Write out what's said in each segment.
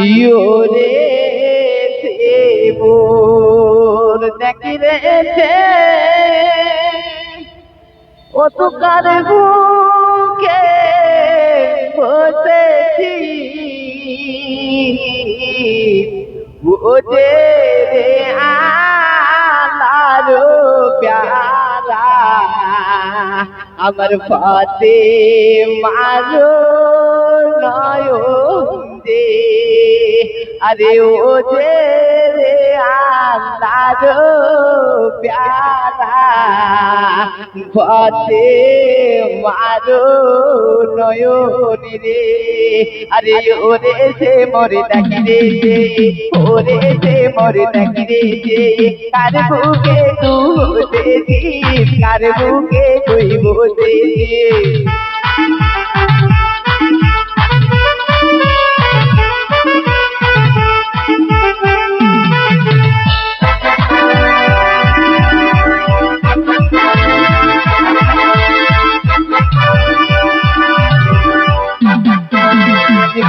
ইয়োরে দেবর দেখি রেছে ও তো কার বুকে বসেছি ও যে রে আলারো প্যারা আমার ফাতে মারো নয়ন দে अरे ओ जे आल्लाह प्यारा बाते मारो नयनी रे अरे ओरे से मोरे देखी रे ओरे से मोरे देखी रे कार बुके तू होते कार बुके कोई बोते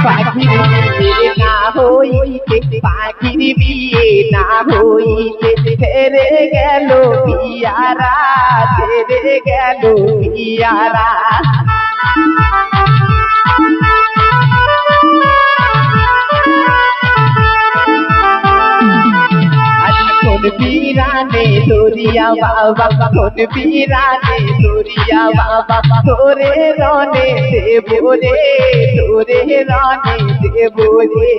পাখির বিয়ে না হইতে পাখির বিয়ে না হইতে ছেড়ে গেল পিয়ারা ছেড়ে গেল পিয়ারা কোন পীরানে দরিয়া বাবা কোন পীরানে দরিয়া বাবা তোরে রনে দেব রে তোরে রনে দেব রে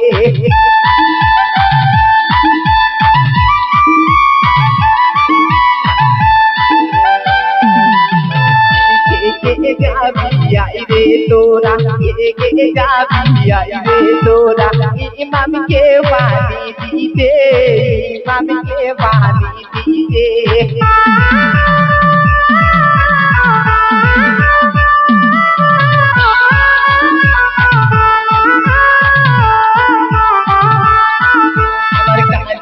যাবি আই রে তোরা কে যাবি আই রে তোরা ইমামকে বাড়ি দিতে ইমামকে বাড়ি দিতে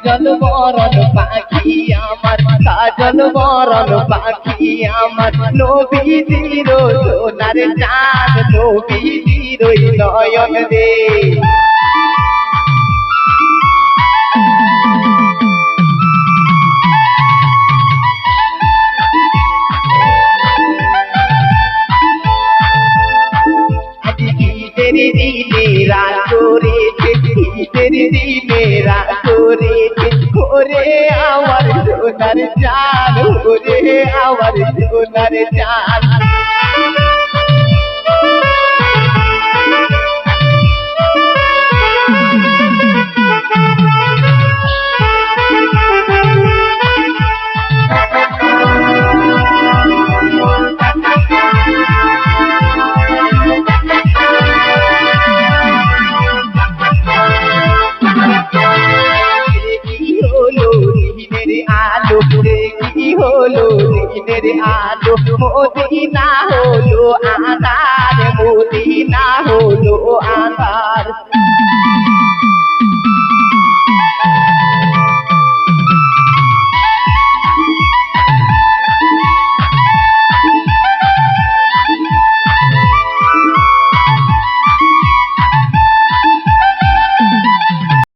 কাজল মরণ পাখি আমার কাজল মরণ পাখি আমার নবীজির সোনার চাঁদ নবীজির নয়ন রে তেরি দিনে রাতরে তেরি দিনে রাতরে ওরে আমার সোনার চাঁদ ওরে আমার সোনার চাঁদ আলো কি হলো দিনের আলো মদিনা হলো আধার মদিনা হলো আধার